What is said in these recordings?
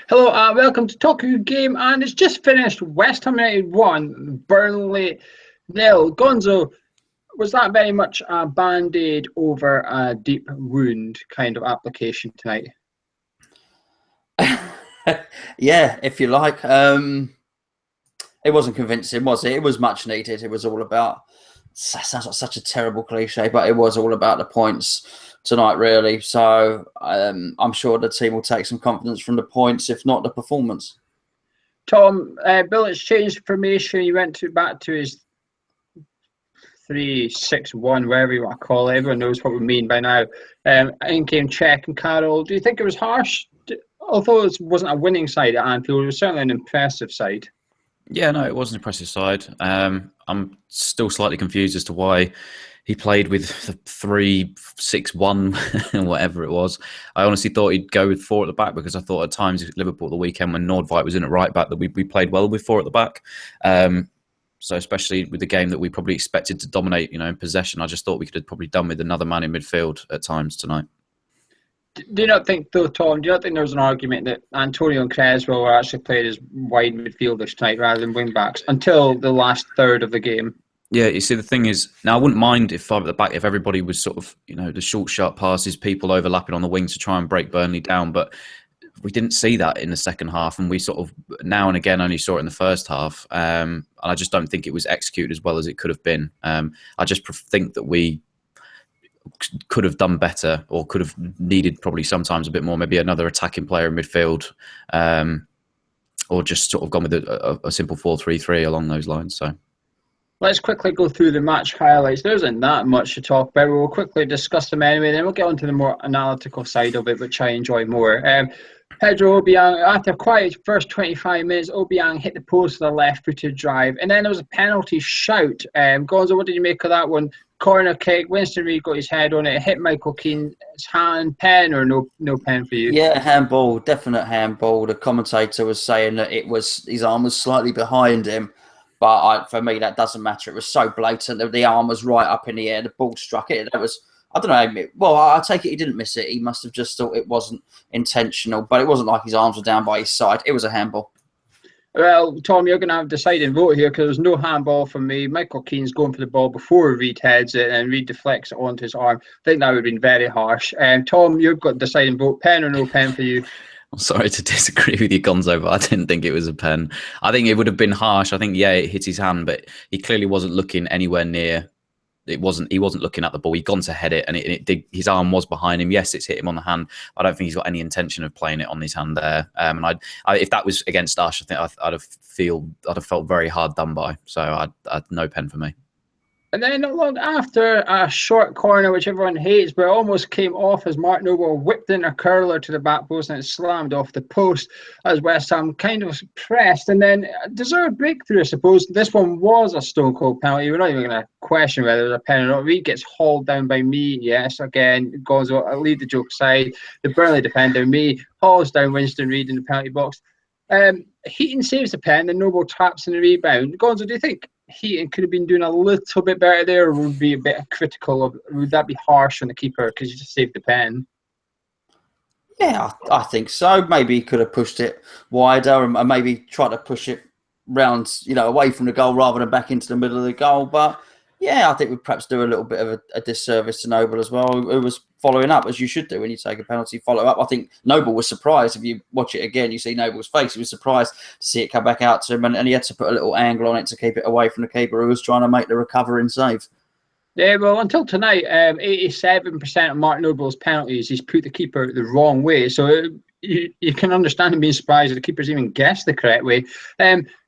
Hello, welcome to Tokyo Game, and it's just finished. West Ham United 1, Burnley 0. Gonzo, was that very much a band-aid over a deep wound kind of application tonight? Yeah, if you like. It wasn't convincing, was it? It was much needed. It was all about. Sounds like such a terrible cliche, but it was all about the points tonight, really. So I'm sure the team will take some confidence from the points, if not the performance. Tom, Billitt's changed formation. He went back to his 3-6-1, whatever you want to call it. Everyone knows what we mean by now. In came Czech and Carroll. Do you think it was harsh? Although it wasn't a winning side at Anfield, it was certainly an impressive side. Yeah, no, it was an impressive side. I'm still slightly confused as to why he played with the 3-6-1, whatever it was. I honestly thought he'd go with four at the back because I thought at times at Liverpool at the weekend when Nordveit was in at right back that we played well with four at the back. So especially with the game that we probably expected to dominate, in possession, I just thought we could have probably done with another man in midfield at times tonight. Do you not think, though, Tom, do you not think there was an argument that Antonio and Creswell were actually played as wide midfielders tonight rather than wing-backs until the last third of the game? Yeah, you see, the thing is, now I wouldn't mind if five at the back, if everybody was sort of, the short, sharp passes, people overlapping on the wings to try and break Burnley down, but we didn't see that in the second half, and we sort of now and again only saw it in the first half, and I just don't think it was executed as well as it could have been. I just think that we could have done better, or could have needed probably sometimes a bit more, maybe another attacking player in midfield, or just sort of gone with a simple 4-3-3 along those lines. So let's quickly go through the match highlights. There isn't that much to talk about. We'll quickly discuss them anyway, then we'll get on to the more analytical side of it, which I enjoy more. Pedro Obiang, after a quiet first 25 minutes, Obiang hit the post with a left-footed drive, and then there was a penalty shout. Gonzo, what did you make of that one? Corner kick, Winston Reid got his head on it, hit Michael Keane's hand. Pen or no pen for you? Yeah, handball, definite handball. The commentator was saying that his arm was slightly behind him, but for me that doesn't matter. It was so blatant that the arm was right up in the air. The ball struck it. That was, I don't know. Well, I take it he didn't miss it. He must have just thought it wasn't intentional, but it wasn't like his arms were down by his side. It was a handball. Well, Tom, you're going to have a deciding vote here because there's no handball from me. Michael Keane's going for the ball before Reid heads it, and Reid deflects it onto his arm. I think that would have been very harsh. Tom, you've got deciding vote. Pen or no pen for you? I'm sorry to disagree with you, Gonzo, but I didn't think it was a pen. I think it would have been harsh. I think, yeah, it hit his hand, but he clearly wasn't looking anywhere near. He wasn't looking at the ball. He'd gone to head it, and it did. His arm was behind him. Yes, it's hit him on the hand. I don't think he's got any intention of playing it on his hand there. And if that was against us, I think I'd have felt very hard done by. So I'd no pen for me. And then not long after, a short corner, which everyone hates, but it almost came off as Mark Noble whipped in a curler to the back post and it slammed off the post as West Ham kind of pressed. And then deserved breakthrough, I suppose. This one was a stone cold penalty. We're not even going to question whether it was a penalty or not. Reid gets hauled down by me. Yes, again, Gonzo, I'll leave the joke aside. The Burnley defender, me, hauls down Winston Reid in the penalty box. Heaton saves the pen, and Noble taps in the rebound. Gonzo, do you think Heaton could have been doing a little bit better there, or would be a bit critical of? Would that be harsh on the keeper because you just saved the pen? Yeah, I think so. Maybe he could have pushed it wider and maybe tried to push it round, away from the goal rather than back into the middle of the goal. But yeah, I think we'd perhaps do a little bit of a disservice to Noble as well, who was following up, as you should do when you take a penalty, follow up. I think Noble was surprised. If you watch it again, you see Noble's face. He was surprised to see it come back out to him, and he had to put a little angle on it to keep it away from the keeper who was trying to make the recovering save. Yeah, well, until tonight, 87% of Mark Noble's penalties, he's put the keeper the wrong way. So you can understand him being surprised that the keeper's even guessed the correct way.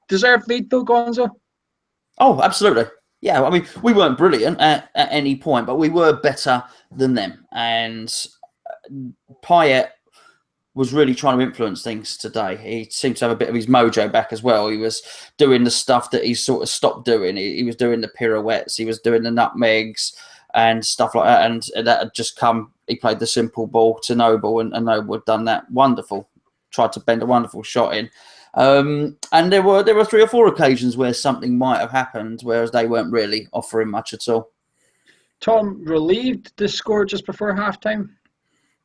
Deserved lead, though, Gonzo? Oh, absolutely. Yeah, I mean, we weren't brilliant at any point, but we were better than them. And Payet was really trying to influence things today. He seemed to have a bit of his mojo back as well. He was doing the stuff that he sort of stopped doing. He was doing the pirouettes. He was doing the nutmegs and stuff like that. And that had just come. He played the simple ball to Noble, and Noble had done that wonderful. Tried to bend a wonderful shot in. And there were 3 or 4 occasions where something might have happened, whereas they weren't really offering much at all. Tom, relieved the score just before halftime?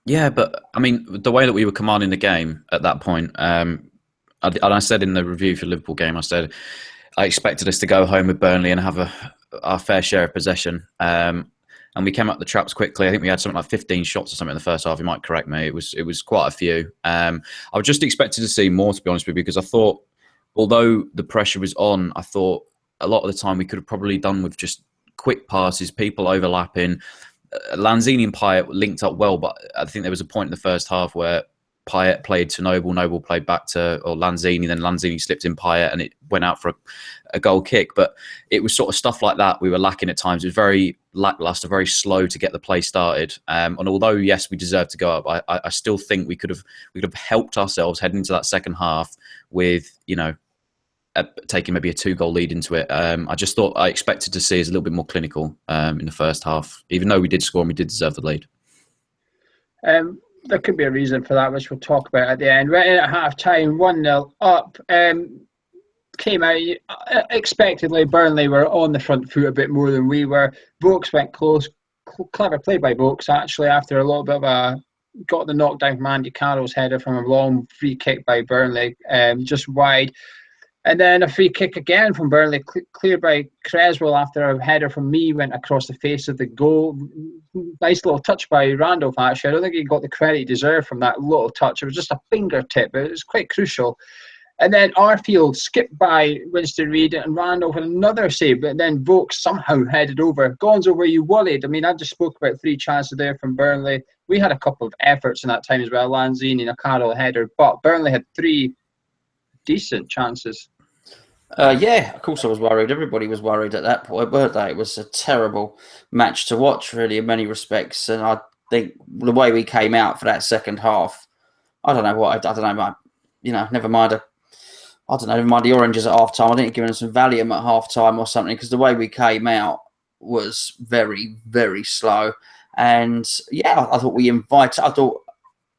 Yeah, but I mean, the way that we were commanding the game at that point, and I said in the review for the Liverpool game, I said I expected us to go home with Burnley and have our fair share of possession. And we came up the traps quickly. I think we had something like 15 shots or something in the first half. You might correct me. It was quite a few. I was just expected to see more, to be honest with you, because I thought, although the pressure was on, I thought a lot of the time we could have probably done with just quick passes, people overlapping. Lanzini and Payet linked up well, but I think there was a point in the first half where Payet played to Noble, Noble played back to Lanzini, then Lanzini slipped in Payet and it went out for a goal kick. But it was sort of stuff like that we were lacking at times. It was very lackluster, very slow to get the play started. And although, yes, we deserved to go up, I still think we could have helped ourselves heading into that second half with, taking maybe a 2-goal lead into it. I just thought I expected to see us a little bit more clinical in the first half, even though we did score and we did deserve the lead. There could be a reason for that, which we'll talk about at the end. Right in at half-time, 1-0 up. Came out, expectedly, Burnley were on the front foot a bit more than we were. Vokes went close. Clever play by Vokes, actually, after a little bit of got the knockdown from Andy Carroll's header from a long free kick by Burnley, just wide. And then a free kick again from Burnley, cleared by Creswell after a header from me went across the face of the goal. Nice little touch by Randolph, actually. I don't think he got the credit he deserved from that little touch. It was just a fingertip, but it was quite crucial. And then Arfield skipped by Winston Reid and Randolph with another save, but then Vokes somehow headed over. Gonzo, were you worried? I mean, I just spoke about 3 chances there from Burnley. We had a couple of efforts in that time as well, Lanzini and a Carroll header, but Burnley had 3 decent chances. Yeah, of course I was worried. Everybody was worried at that point, weren't they? It was a terrible match to watch, really, in many respects. And I think the way we came out for that second half, I don't know, never mind. Never mind the oranges at half time. I think giving them some Valium at half time or something, because the way we came out was very, very slow. And yeah, I thought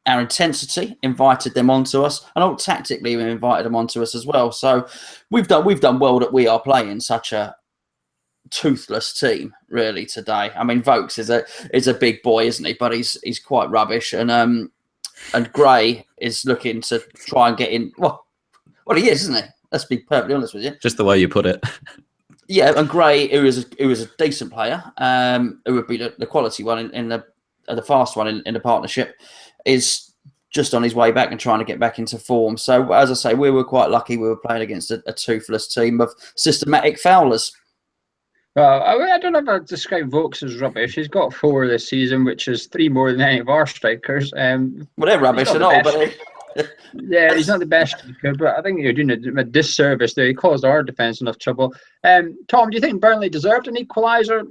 our intensity invited them onto us, and all tactically we invited them onto us as well. So we've done well that we are playing such a toothless team really today. I mean, Vokes is a big boy, isn't he? But he's quite rubbish, and Gray is looking to try and get in. Well, he is, isn't he? Let's be perfectly honest with you. Just the way you put it. Yeah, and Gray, who is a decent player, who would be the quality one in the fast one in the partnership, is just on his way back and trying to get back into form. So, as I say, we were quite lucky. We were playing against a toothless team of systematic foulers. Well, I don't know if I'd describe Vokes as rubbish. He's got 4 this season, which is 3 more than any of our strikers. Well, they're rubbish and all, but yeah, he's not the best striker, but I think you're doing a disservice there. He caused our defence enough trouble. Tom, do you think Burnley deserved an equaliser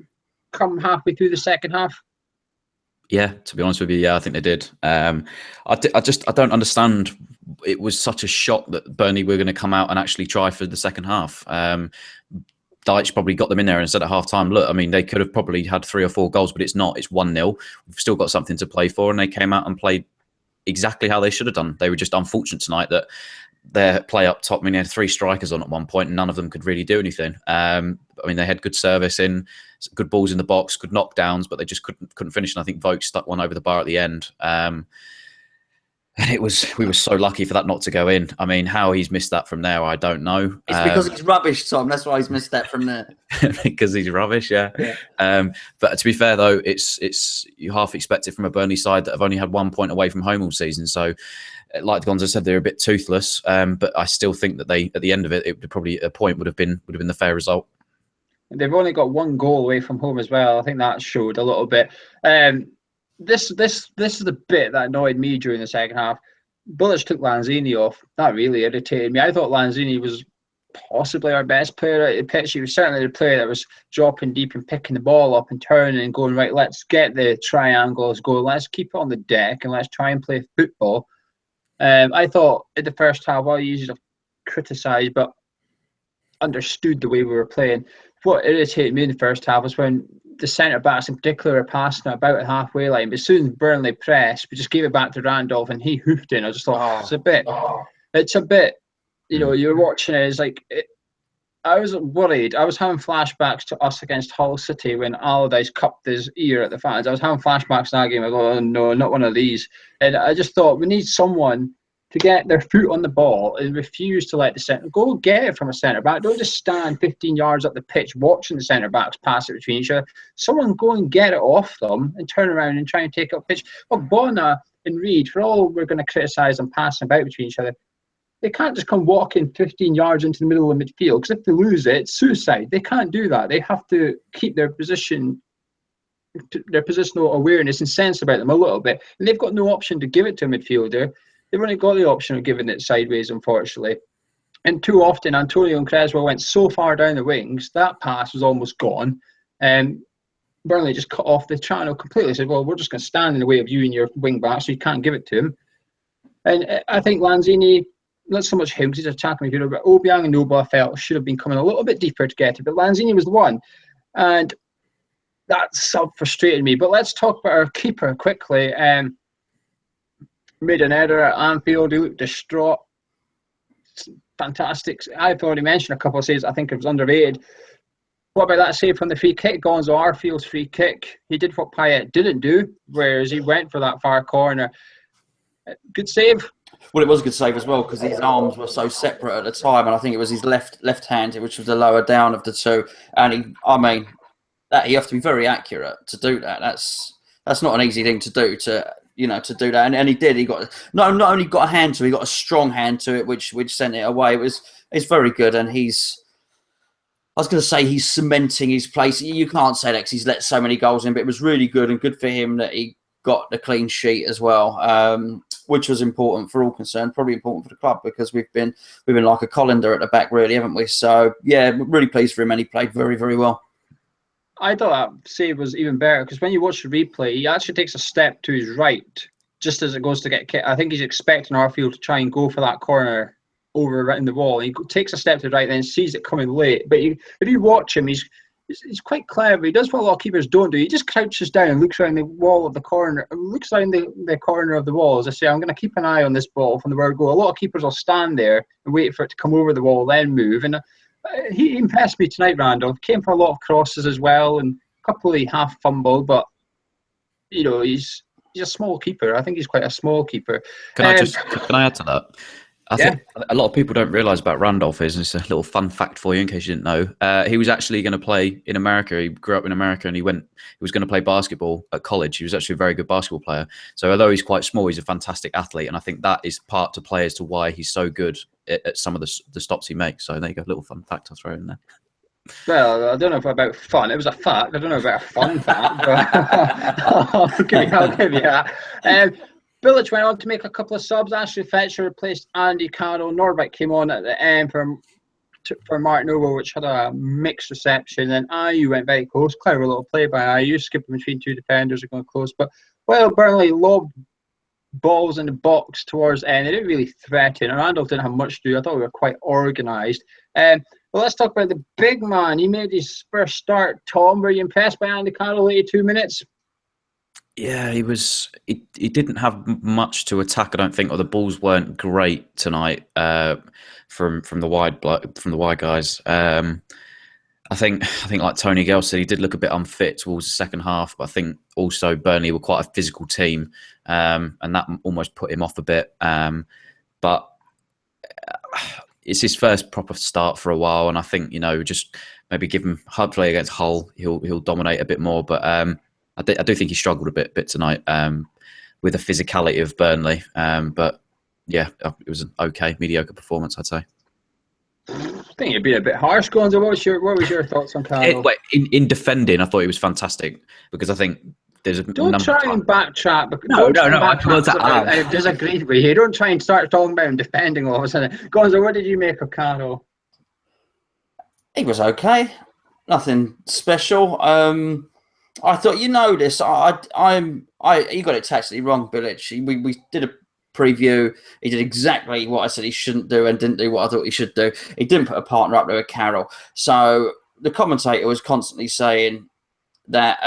come halfway through the second half? Yeah, to be honest with you, yeah, I think they did. I don't understand. It was such a shock that Burnley were going to come out and actually try for the second half. Deitch probably got them in there and said at half time, look, I mean, they could have probably had 3 or 4 goals, but it's not. It's 1-0. We've still got something to play for. And they came out and played exactly how they should have done. They were just unfortunate tonight that their play up top, I mean, they had 3 strikers on at one point and none of them could really do anything. I mean, they had good service in, good balls in the box, good knockdowns, but they just couldn't finish. And I think Vokes stuck one over the bar at the end. And we were so lucky for that not to go in. I mean, how he's missed that from there, I don't know. It's because he's rubbish, Tom. That's why he's missed that from there. Because he's rubbish, yeah. But to be fair, though, it's you half expect it from a Burnley side that have only had 1 point away from home all season. So, like Gonzo said, they're a bit toothless. But I still think that they, at the end of it probably a point would have been the fair result. They've only got 1 goal away from home as well. I think that showed a little bit. This is the bit that annoyed me during the second half. Bullish took Lanzini off. That really irritated me. I thought Lanzini was possibly our best player at the pitch. He was certainly the player that was dropping deep and picking the ball up and turning and going, right, let's get the triangles going. Let's keep it on the deck and let's try and play football. I thought in the first half, well, you usually criticise, but understood the way we were playing. What irritated me in the first half was when the centre-backs in particular were passing about the halfway line, but as soon as Burnley pressed, we just gave it back to Randolph and he hoofed in. I just thought, it's a bit, you're watching it, it's like, I was worried. I was having flashbacks to us against Hull City when Allardyce cupped his ear at the fans. I was having flashbacks to that game. I go, oh no, not one of these. And I just thought we need someone to get their foot on the ball and refuse to let the centre go get it from a centre back. Don't just stand 15 yards up the pitch watching the centre backs pass it between each other. Someone go and get it off them and turn around and try and take up pitch. Well, Bona and Reed, for all we're going to criticise them passing about between each other, they can't just come walking 15 yards into the middle of midfield, because if they lose it, it's suicide. They can't do that. They have to keep their positional awareness and sense about them a little bit. And they've got no option to give it to a midfielder. They've only got the option of giving it sideways, unfortunately. And too often, Antonio and Creswell went so far down the wings, that pass was almost gone. And Burnley just cut off the channel completely. Said, well, we're just going to stand in the way of you and your wing back, so you can't give it to him. And I think Lanzini, not so much him because he's attacking midfielder, but Obiang and Noble I felt should have been coming a little bit deeper to get it. But Lanzini was the one. And that frustrated me. But let's talk about our keeper quickly. Made an error at Anfield. He looked distraught. Fantastic. I've already mentioned a couple of saves. I think it was underrated. What about that save from the free kick? Gonzo Arfield's free kick. He did what Payet didn't do, whereas he went for that far corner. Good save. Well, it was a good save as well because his arms were so separate at the time, and I think it was his left hand, which was the lower down of the two. And you have to be very accurate to do that. That's not an easy thing to do. To do that, and he did. He got not only got a hand to it, he got a strong hand to it, which sent it away. It's very good, and he's cementing his place. You can't say that because he's let so many goals in, but it was really good and good for him that he got the clean sheet as well, which was important for all concerned, probably important for the club because we've been like a colander at the back, really, haven't we? So yeah, really pleased for him, and he played very, very well. I thought that save was even better because when you watch the replay, he actually takes a step to his right just as it goes to get kicked. I think he's expecting Arfield to try and go for that corner over right in the wall. He takes a step to the right, then sees it coming late. But if you watch him, he's quite clever. He does what a lot of keepers don't do. He just crouches down and looks around the wall of the corner, looks around the corner of the wall. As I say, I'm going to keep an eye on this ball from the word go. A lot of keepers will stand there and wait for it to come over the wall, then move. And he impressed me tonight, Randolph. Came for a lot of crosses as well, and a couple he half fumbled, but he's a small keeper. I think he's quite a small keeper. Can I add to that? I think a lot of people don't realise about Randolph is, and it's a little fun fact for you in case you didn't know. He was actually going to play in America. He grew up in America, and he was going to play basketball at college. He was actually a very good basketball player. So although he's quite small, he's a fantastic athlete, and I think that is part to play as to why he's so good at some of the stops he makes. So there you go, little fun fact I'll throw in there. Well, I don't know about fun. It was a fact. I don't know about a fun fact, but I'll give you that. Bilic went on to make a couple of subs. Ashley Fletcher replaced Andy Carroll. Norbeck came on at the end for Mark Noble, which had a mixed reception. And Ayew went very close. Clever little play by Ayew, skipping between two defenders and going close. But while Burnley lobbed balls in the box towards the end, they didn't really threaten. And Randolph didn't have much to do. I thought we were quite organised. Well, let's talk about the big man. He made his first start. Tom, were you impressed by Andy Carroll, 82 minutes? Yeah, he was. He didn't have much to attack, I don't think, or the balls weren't great tonight from the wide guys. I think like Tony Gale said, he did look a bit unfit towards the second half, but I think also Burnley were quite a physical team, and that almost put him off a bit. But it's his first proper start for a while, and I think just maybe give him hard play against Hull, he'll dominate a bit more. But I do think he struggled a bit tonight with the physicality of Burnley. But yeah, it was an okay, mediocre performance, I'd say. I think you'd be a bit harsh, Gonzo. What was your thoughts on Carroll? In defending, I thought he was fantastic because I think there's a don't try and backtrack. No. I disagree with you. Don't try and start talking about him defending all of a sudden. Gonzo, what did you make of Carroll? He was okay. Nothing special. I thought, you got it tactically wrong, Bilic. We did a preview. He did exactly what I said he shouldn't do and didn't do what I thought he should do. He didn't put a partner up there with Carroll. So the commentator was constantly saying that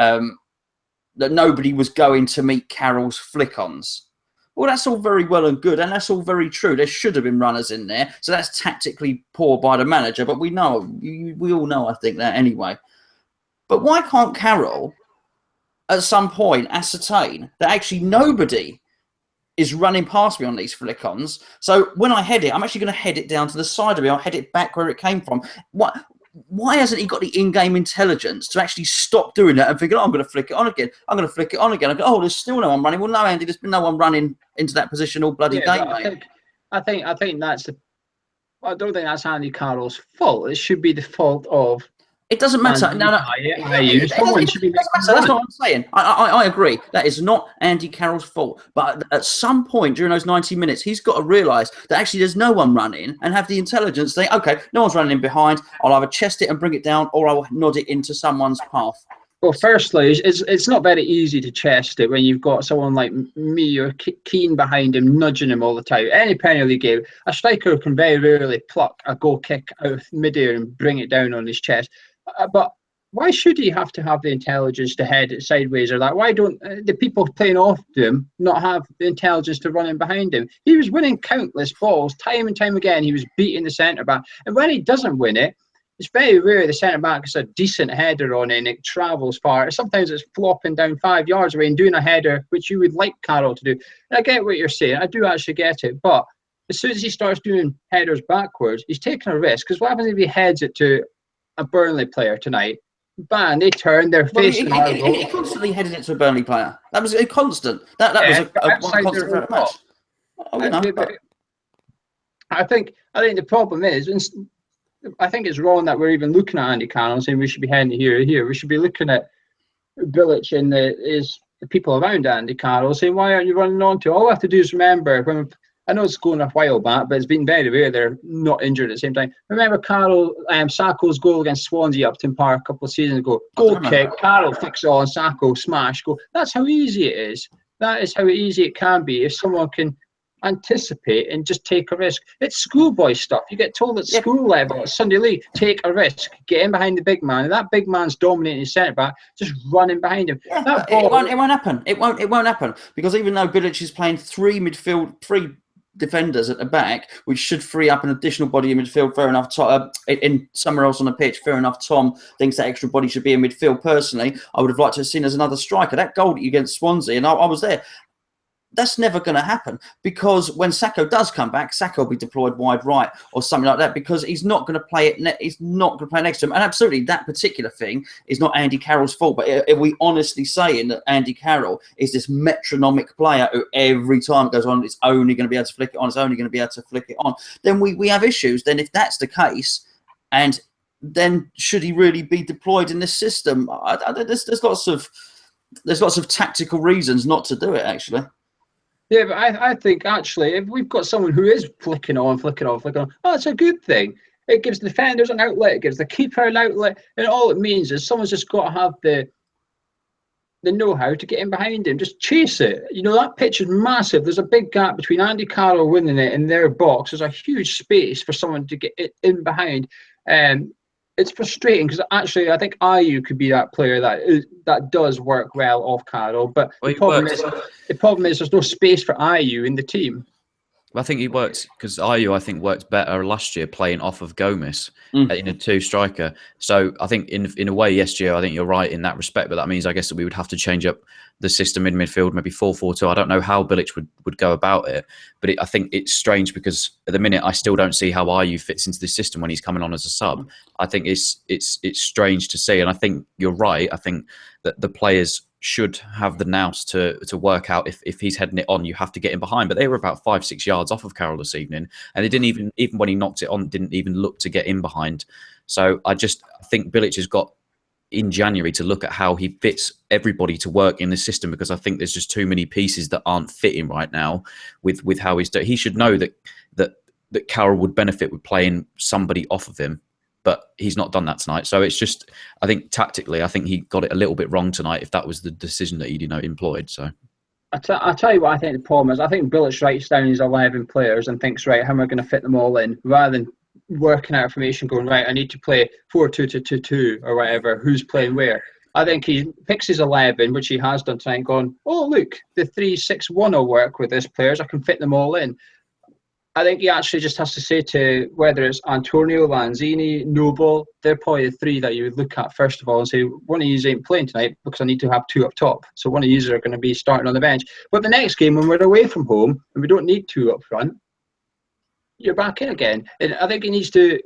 that nobody was going to meet Carroll's flick-ons. Well, that's all very well and good, and that's all very true. There should have been runners in there, so that's tactically poor by the manager. But we all know, I think, that anyway. But why can't Carroll, at some point, ascertain that actually nobody is running past me on these flick-ons? So when I head it, I'm actually going to head it down to the side of me. I'll head it back where it came from. Why hasn't he got the in-game intelligence to actually stop doing that and think, I'm going to flick it on again. I'm going to flick it on again. I go, there's still no one running. Well, no, Andy, there's been no one running into that position all bloody game, mate. I think that's I don't think that's Andy Carroll's fault. It should be the fault of. It doesn't matter. No. It doesn't matter. That's what I'm saying. I agree. That is not Andy Carroll's fault. But at some point during those 90 minutes, he's got to realise that actually there's no one running and have the intelligence to think, okay, no one's running in behind. I'll either chest it and bring it down, or I'll nod it into someone's path. Well, firstly, it's not very easy to chest it when you've got someone like me or Keane behind him, nudging him all the time. Any Premier League game, a striker can very rarely pluck a goal kick out of midair and bring it down on his chest. But why should he have to have the intelligence to head it sideways or that? Why don't the people playing off him not have the intelligence to run in behind him? He was winning countless balls time and time again. He was beating the centre-back. And when he doesn't win it, it's very rare the centre-back is a decent header on it and it travels far. Sometimes it's flopping down 5 yards away and doing a header, which you would like Carroll to do. And I get what you're saying. I do actually get it. But as soon as he starts doing headers backwards, he's taking a risk. Because what happens if he heads it to a Burnley player tonight? Bang, they turn their face. He constantly headed it to a Burnley player. That was a constant. That was a constant match. I think the problem is, I think it's wrong that we're even looking at Andy Carroll and saying we should be heading here. We should be looking at Bilic and the people around Andy Carroll saying, why aren't you running on to? All we have to do is remember when. I know it's going a while back, but it's been very rare they're not injured at the same time. Remember Carroll, Sacco's goal against Swansea Upton Park a couple of seasons ago. Goal kick, Carroll flicks on, Sacco smash, goal. That's how easy it is. That is how easy it can be if someone can anticipate and just take a risk. It's schoolboy stuff. You get told at school level, at Sunday League, take a risk, get in behind the big man. And that big man's dominating his centre back, just running behind him. Yeah, it won't happen. It won't happen because even though Bilic is playing three defenders at the back, which should free up an additional body in midfield. Fair enough. In somewhere else on the pitch, fair enough. Tom thinks that extra body should be in midfield. Personally, I would have liked to have seen as another striker. That goal against Swansea, and I was there. That's never going to happen because when Sacco does come back, Sacco will be deployed wide right or something like that because he's not going to play it. He's not going to play next to him. And absolutely, that particular thing is not Andy Carroll's fault. But if we honestly saying that Andy Carroll is this metronomic player who every time it goes on, it's only going to be able to flick it on. It's only going to be able to flick it on. Then we have issues. Then if that's the case, and then should he really be deployed in this system? There's lots of tactical reasons not to do it. Actually. Yeah, but I think actually, if we've got someone who is flicking on, it's a good thing. It gives the defenders an outlet, it gives the keeper an outlet, and all it means is someone's just got to have the know-how to get in behind him, just chase it. You know, that pitch is massive. There's a big gap between Andy Carroll winning it and their box. There's a huge space for someone to get it in behind. It's frustrating because actually I think Ayew could be that player that does work well off Carroll, but the problem is there's no space for Ayew in the team. I think he worked because Ayew, I think, worked better last year playing off of Gomez in a two-striker. So I think in a way, yes, Gio, I think you're right in that respect. But that means, I guess, that we would have to change up the system in midfield, maybe 4-4-2. I don't know how Bilic would go about it, but I think it's strange because at the minute I still don't see how Ayew fits into this system when he's coming on as a sub. I think it's strange to see, and I think you're right. I think that the players should have the nous to work out if he's heading it on, you have to get in behind. But they were about 5-6 yards off of Carroll this evening, and they didn't even when he knocked it on, didn't even look to get in behind. So I think Bilic has got in January to look at how he fits everybody to work in the system, because I think there's just too many pieces that aren't fitting right now with how he's doing. He should know that Carroll would benefit with playing somebody off of him. But he's not done that tonight. So it's just, I think tactically, I think he got it a little bit wrong tonight if that was the decision that he employed. So I'll tell you what I think the problem is. I think Bilic writes down his 11 players and thinks, right, how am I going to fit them all in? Rather than working out a formation going, right, I need to play 4-2-2-2 or whatever, who's playing where. I think he picks his 11, which he has done tonight, gone, oh, look, the 3-6-1 will work with these players. I can fit them all in. I think he actually just has to say to whether it's Antonio, Lanzini, Noble, they're probably the three that you would look at first of all and say, one of you ain't playing tonight because I need to have two up top. So one of you are going to be starting on the bench. But the next game, when we're away from home and we don't need two up front, you're back in again. And I think he needs to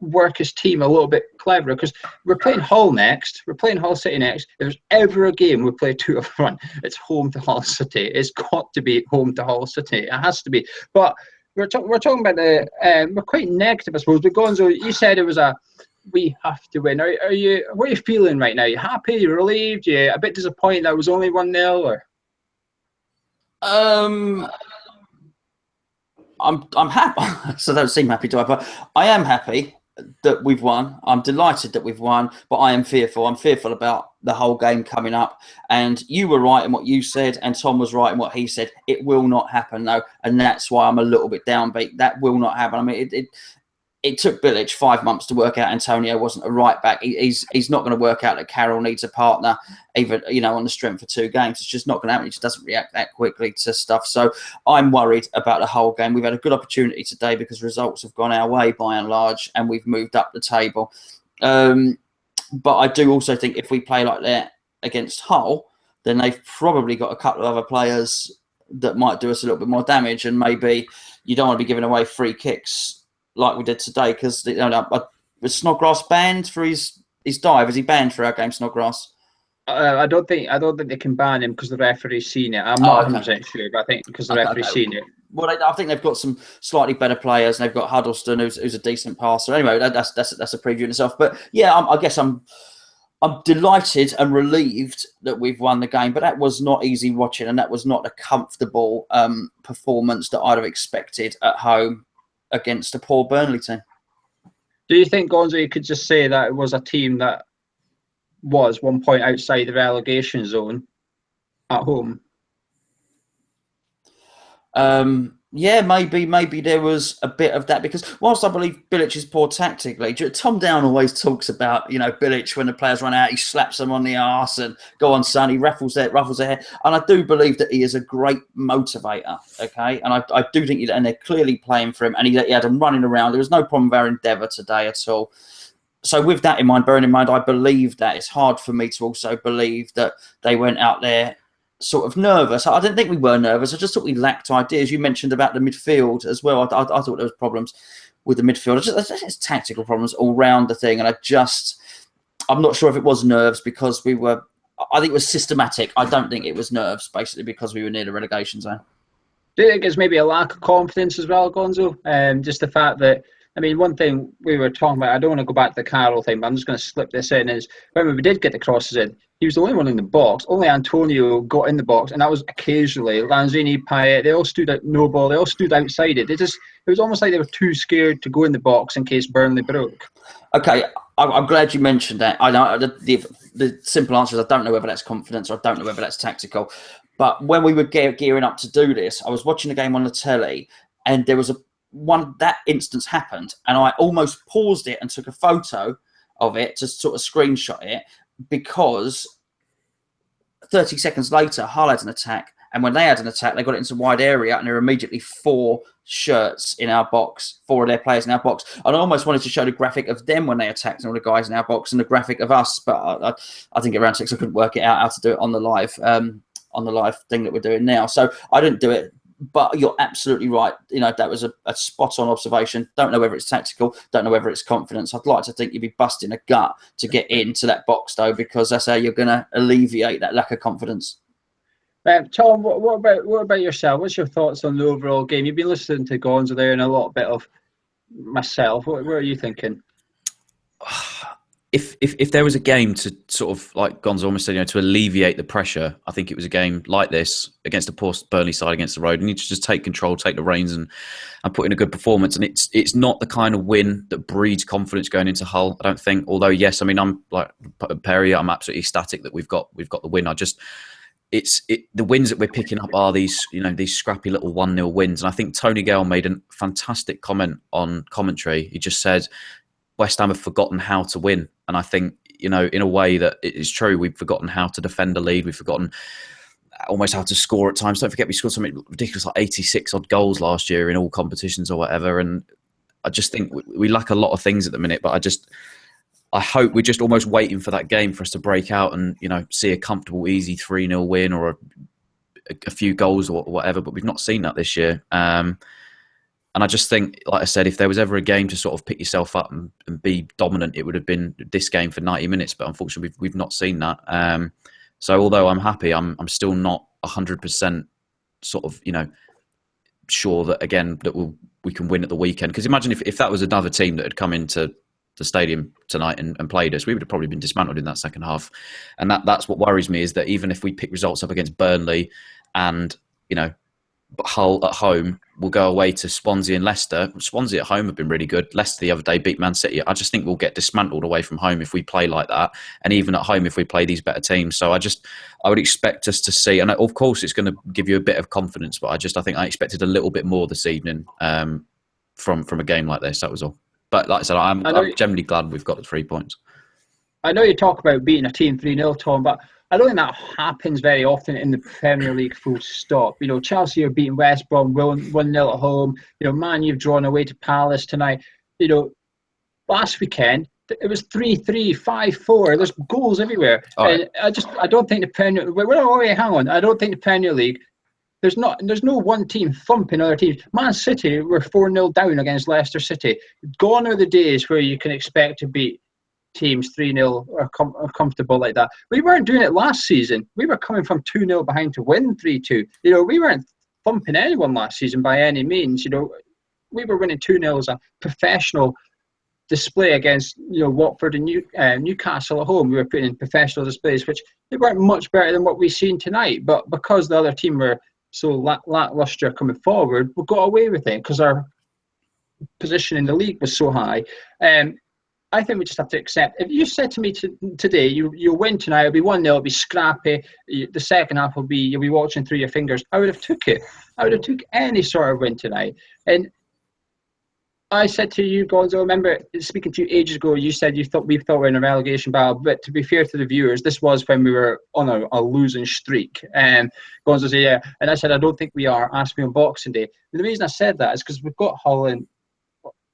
work his team a little bit cleverer because we're playing Hull next. We're playing Hull City next. If there's ever a game we play two up front, it's home to Hull City. It's got to be home to Hull City. It has to be. But we're talking about we're quite negative, I suppose. But Gonzo, you said it was we have to win. What are you feeling right now? Are you happy? You relieved? You a bit disappointed that it was only 1-0 or? I'm happy. So that don't seem happy to I, but I am happy that we've won. I'm delighted that we've won, but I am fearful. I'm fearful about the whole game coming up. And you were right in what you said, and Tom was right in what he said. It will not happen, though, and that's why I'm a little bit downbeat. That will not happen. I mean, it took Bilic 5 months to work out Antonio wasn't a right back. He's not going to work out that Carroll needs a partner, even on the strength of 2 games. It's just not going to happen. He just doesn't react that quickly to stuff. So I'm worried about the whole game. We've had a good opportunity today because results have gone our way by and large, and we've moved up the table. But I do also think if we play like that against Hull, then they've probably got a couple of other players that might do us a little bit more damage, and maybe you don't want to be giving away free kicks like we did today, because was Snodgrass banned for his dive? Is he banned for our game, Snodgrass? I don't think they can ban him because the referee's seen it. I'm not 100% sure, but I think because the referee's seen it. Well, I think they've got some slightly better players, and they've got Huddleston, who's a decent passer. Anyway, that's a preview in itself. But yeah, I guess I'm delighted and relieved that we've won the game, but that was not easy watching, and that was not a comfortable performance that I'd have expected at home against a poor Burnley team. Do you think, Gonzo, you could just say that it was a team that was 1 point outside the relegation zone at home? Yeah, maybe there was a bit of that, because whilst I believe Bilic is poor tactically, Tom Down always talks about, Bilic, when the players run out, he slaps them on the arse and go on, son, he ruffles their hair. And I do believe that he is a great motivator, okay? And I do think and they're clearly playing for him, and he had them running around. There was no problem with our endeavour today at all. So with that in mind, bearing in mind, I believe that it's hard for me to also believe that they went out there sort of nervous. I didn't think we were nervous. I just thought we lacked ideas. You mentioned about the midfield as well. I thought there was problems with the midfield. It's tactical problems all round the thing. And I'm not sure if it was nerves because I think it was systematic. I don't think it was nerves, basically, because we were near the relegation zone. Do you think it's maybe a lack of confidence as well, Gonzo? Just the fact that, one thing we were talking about, I don't want to go back to the Carroll thing, but I'm just going to slip this in, is when we did get the crosses in, he was the only one in the box. Only Antonio got in the box, and that was occasionally. Lanzini, Payet, they all stood out, Noble, they all stood outside it. It was almost like they were too scared to go in the box in case Burnley broke. Okay, I'm glad you mentioned that. I know the simple answer is I don't know whether that's confidence or I don't know whether that's tactical. But when we were gearing up to do this, I was watching the game on the telly, and there was that instance happened, and I almost paused it and took a photo of it to sort of screenshot it, because 30 seconds later, Hull had an attack, and when they had an attack, they got it into wide area, and there were immediately 4 shirts in our box, 4 of their players in our box. And I almost wanted to show the graphic of them when they attacked and all the guys in our box, and the graphic of us, but I think around 6 I couldn't work it out how to do it on the live thing that we're doing now. So I didn't do it. But you're absolutely right. That was a spot-on observation. Don't know whether it's tactical. Don't know whether it's confidence. I'd like to think you'd be busting a gut to get into that box, though, because that's how you're going to alleviate that lack of confidence. Tom, what about yourself? What's your thoughts on the overall game? You've been listening to Gonzo there and a little bit of myself. What are you thinking? If there was a game to sort of, like Gonzo almost said, to alleviate the pressure, I think it was a game like this against a poor Burnley side against the road. You need to just take control, take the reins, and put in a good performance. And it's not the kind of win that breeds confidence going into Hull, I don't think. Although yes, I'm like Perry, I'm absolutely ecstatic that we've got the win. The wins that we're picking up are these scrappy little 1-0 wins. And I think Tony Gale made a fantastic comment on commentary. He just said, West Ham have forgotten how to win. And I think, in a way that it is true, we've forgotten how to defend a lead. We've forgotten almost how to score at times. Don't forget, we scored something ridiculous like 86 odd goals last year in all competitions or whatever. And I just think we lack a lot of things at the minute. But I hope we're just almost waiting for that game for us to break out and, see a comfortable, easy 3-0 win or a few goals or whatever. But we've not seen that this year. And I just think, like I said, if there was ever a game to sort of pick yourself up and be dominant, it would have been this game for 90 minutes. But unfortunately, we've not seen that. So although I'm happy, I'm still not 100% sort of, sure that, again, that we can win at the weekend. Because imagine if that was another team that had come into the stadium tonight and played us, we would have probably been dismantled in that second half. And that's what worries me, is that even if we pick results up against Burnley and, Hull at home, we'll go away to Swansea and Leicester. Swansea at home have been really good. Leicester the other day beat Man City. I just think we'll get dismantled away from home if we play like that, and even at home if we play these better teams. So I would expect us to see, and of course it's going to give you a bit of confidence, but I think I expected a little bit more this evening from a game like this. That was all. But like I said, I'm generally glad we've got the 3 points. I know you talk about beating a team 3-0, Tom, but I don't think that happens very often in the Premier League, full stop. Chelsea are beating West Brom 1-0 at home. Man, you've drawn away to Palace tonight. Last weekend, it was 3-3, 5-4. There's goals everywhere. Right. And I don't think the Premier I don't think the Premier League, there's no one team thumping other teams. Man City were 4-0 down against Leicester City. Gone are the days where you can expect to beat teams 3-0 or comfortable like that. We weren't doing it last season. We were coming from 2-0 behind to win 3-2. We weren't thumping anyone last season by any means. We were winning 2-0 as a professional display against Watford and Newcastle at home. We were putting in professional displays, which they weren't much better than what we've seen tonight. But because the other team were so lacklustre coming forward, we got away with it because our position in the league was so high. I think we just have to accept. If you said to me today, you'll win tonight, it'll be 1-0, it'll be scrappy, the second half you'll be watching through your fingers, I would have took it. I would have took any sort of win tonight. And I said to you, Gonzo, I remember speaking to you ages ago, you said we thought we were in a relegation battle, but to be fair to the viewers, this was when we were on a losing streak. And Gonzo said, yeah. And I said, I don't think we are. Ask me on Boxing Day. And the reason I said that is because we've got Hull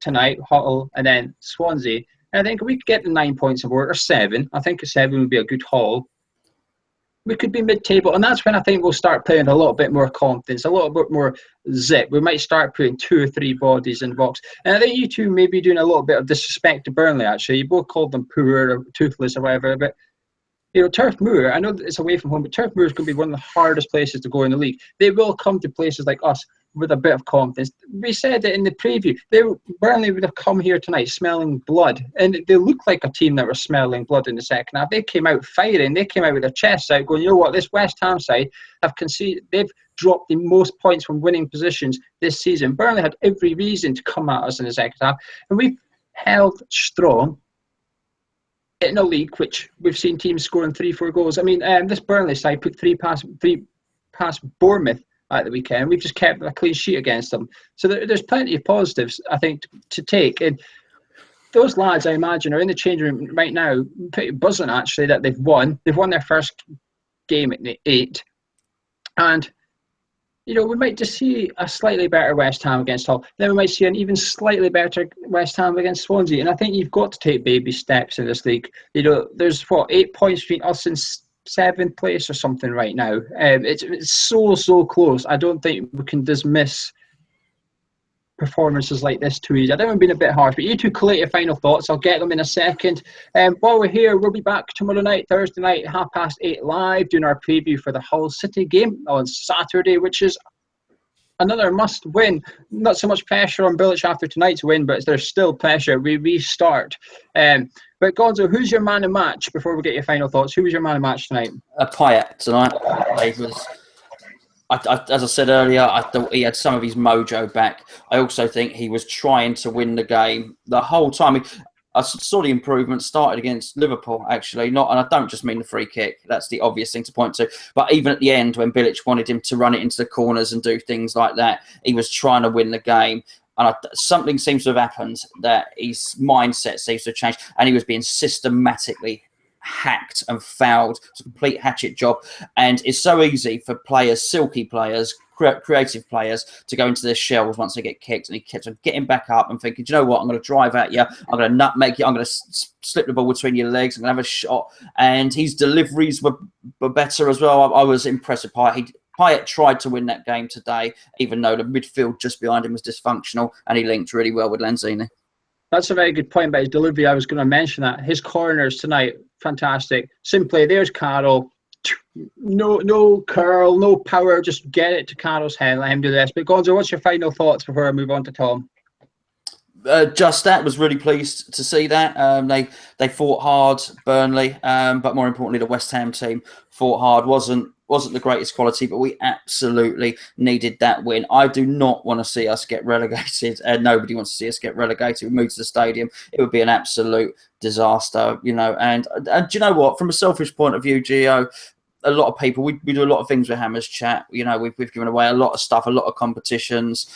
tonight, Hull, and then Swansea. I think we could get the 9 points aboard, or 7. I think a 7 would be a good haul. We could be mid-table, and that's when I think we'll start playing a little bit more confidence, a little bit more zip. We might start putting 2 or 3 bodies in the box. And I think you two may be doing a little bit of disrespect to Burnley, actually. You both called them poor or toothless or whatever, but Turf Moor, I know that it's away from home, but Turf Moor is going to be one of the hardest places to go in the league. They will come to places like us with a bit of confidence. We said it in the preview. Burnley would have come here tonight smelling blood, and they looked like a team that were smelling blood in the second half. They came out firing. They came out with their chests out, going, you know what? This West Ham side have conceded. They've dropped the most points from winning positions this season. Burnley had every reason to come at us in the second half, and we've held strong in a league which we've seen teams scoring 3-4 goals. I mean, this Burnley side put 3 past Bournemouth at the weekend. We've just kept a clean sheet against them. So there's plenty of positives, I think, to take. And those lads, I imagine, are in the changing room right now, pretty buzzing, actually, that they've won. They've won their first game at the 8. And, we might just see a slightly better West Ham against Hull. Then we might see an even slightly better West Ham against Swansea. And I think you've got to take baby steps in this league. There's, 8 points between us and 7th place or something right now. It's so close. I don't think we can dismiss performances like this too easy. I think we've been a bit harsh, but you two collate your final thoughts. I'll get them in a second. While we're here, we'll be back tomorrow night, Thursday night, 8:30 live, doing our preview for the Hull City game on Saturday, which is another must win. Not so much pressure on Bilic after tonight's win, but there's still pressure. We restart. But Gonzo, who's your man of match before we get your final thoughts? Who was your man of match tonight? Payet tonight. As I said earlier, I thought he had some of his mojo back. I also think he was trying to win the game the whole time. I saw the improvement started against Liverpool, actually. And I don't just mean the free kick. That's the obvious thing to point to. But even at the end, when Bilic wanted him to run it into the corners and do things like that, he was trying to win the game. And something seems to have happened, that his mindset seems to have changed, and he was being systematically hacked and fouled. It's a complete hatchet job, and it's so easy for players, silky players, creative players, to go into their shells once they get kicked, and he kept on getting back up and thinking, do you know what, I'm going to drive at you, I'm going to nutmeg you, I'm going to slip the ball between your legs, I'm going to have a shot. And his deliveries were better as well. I was impressed with Payet. Payet tried to win that game today, even though the midfield just behind him was dysfunctional, and he linked really well with Lanzini. That's a very good point about his delivery. I was going to mention that. His corners tonight, fantastic. Simply, there's Carroll. No curl, no power. Just get it to Carroll's head. Let him do this. But Gonzo, what's your final thoughts before I move on to Tom? Just that, was really pleased to see that. They fought hard, Burnley, but more importantly, the West Ham team fought hard. Wasn't the greatest quality, but we absolutely needed that win. I do not want to see us get relegated, and nobody wants to see us get relegated. We moved to the stadium, it would be an absolute disaster, you know. And do you know what? From a selfish point of view, Gio, a lot of people, we do a lot of things with Hammers Chat. You know, we've given away a lot of stuff, a lot of competitions,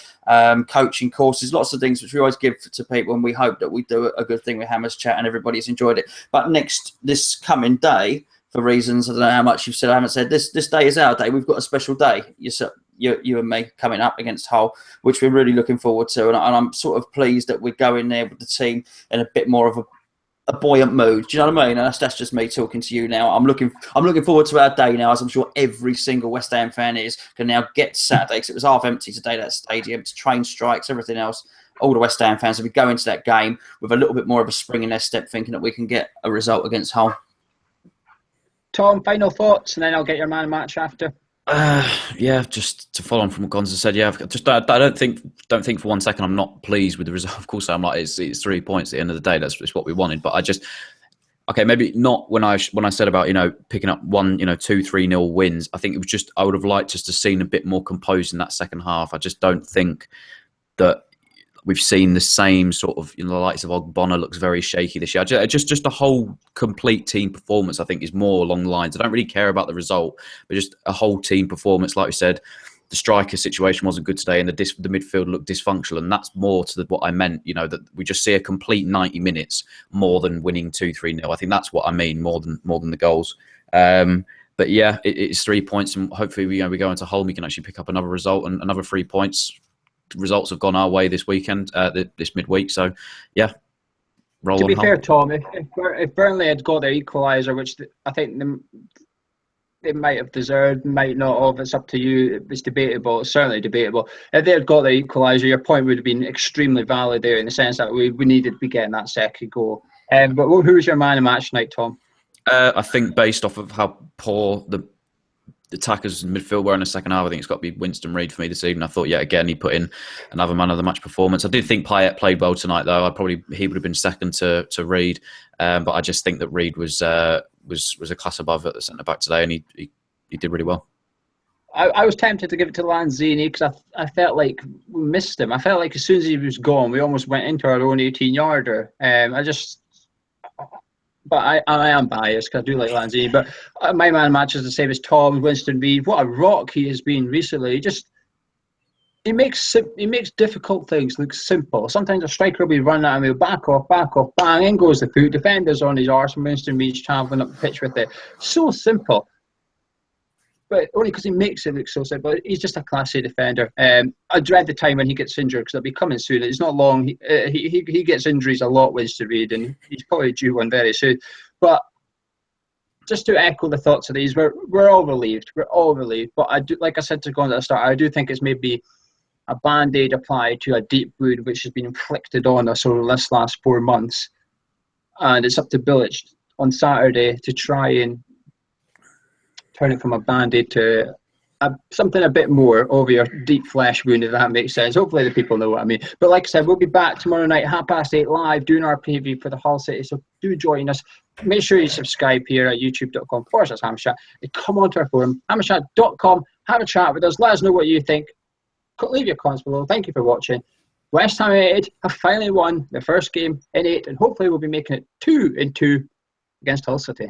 coaching courses, lots of things which we always give to people, and we hope that we do a good thing with Hammers Chat and everybody's enjoyed it. But this coming day, for reasons I don't know how much you've said, I haven't said, this day is our day. We've got a special day, you and me, coming up against Hull, which we're really looking forward to, and I'm sort of pleased that we're going there with the team in a bit more of a buoyant mood. Do you know what I mean? And that's just me talking to you now. I'm looking forward to our day now, as I'm sure every single West Ham fan can now get to Saturday, because it was half empty today, that stadium, to train strikes, everything else. All the West Ham fans will be going to that game with a little bit more of a spring in their step, thinking that we can get a result against Hull. Tom, final thoughts, and then I'll get your man of match after. Yeah, just to follow on from what Gonza said. Yeah, I don't think for one second I'm not pleased with the result. Of course, I'm like, it's 3 points at the end of the day. That's what we wanted. But okay, maybe not when I said about, you know, picking up 2-3-0 wins. I think it was just, I would have liked just to seen a bit more composed in that second half. I just don't think that we've seen the same sort of, you know, the likes of Ogbonna looks very shaky this year. Just a whole complete team performance, I think, is more along the lines. I don't really care about the result, but just a whole team performance. Like we said, the striker situation wasn't good today, and the midfield looked dysfunctional, and that's more to what I meant. You know, that we just see a complete 90 minutes more than winning 2-3-0. I think that's what I mean, more than the goals. But yeah, it's 3 points, and hopefully we go into Hull, we can actually pick up another result and another 3 points. Results have gone our way this weekend, this midweek. So, yeah, roll on. To be fair, Tom, if Burnley had got their equaliser, which I think they might have deserved, might not have, it's up to you, it's debatable, it's certainly debatable. If they had got their equaliser, your point would have been extremely valid there, in the sense that we needed to be getting that second goal. But who was your man of match tonight, Tom? I think based off of how poor the attackers in midfield were in the second half, I think it's got to be Winston Reid for me this evening. I thought, yeah, again, he put in another man of the match performance. I did think Payet played well tonight, though. He would have been second to Reid, but I just think that Reid was a class above at the centre back today, and he did really well. I was tempted to give it to Lanzini, because I felt like we missed him. I felt like as soon as he was gone, we almost went into our own 18-yarder. But I am biased, because I do like Lanzini. But my man match is the same as Tom, Winston Reid. What a rock he has been recently. He makes difficult things look simple. Sometimes a striker will be running at him, he'll back off, bang, in goes the foot. Defenders on his arse, and Winston Reid's travelling up the pitch with it. So simple. But only because he makes it look so simple. He's just a classy defender. I dread the time when he gets injured, because it'll be coming soon. It's not long. He gets injuries a lot, Winston Reid, and he's probably due one very soon. But just to echo the thoughts of these, we're all relieved. We're all relieved. But I do, like I said to go on at the start, I do think it's maybe a band-aid applied to a deep wound which has been inflicted on us over this last 4 months. And it's up to Bilic on Saturday to try and turn it from a band-aid to something a bit more over your deep flesh wound, if that makes sense. Hopefully the people know what I mean. But like I said, we'll be back tomorrow night, 8:30 live, doing our preview for the Hull City. So do join us. Make sure you subscribe here at youtube.com/Hammerchat. And come onto our forum, hammerchat.com. Have a chat with us. Let us know what you think. Leave your comments below. Thank you for watching. West Ham United have finally won their first game in 8, and hopefully we'll be making it 2-2 against Hull City.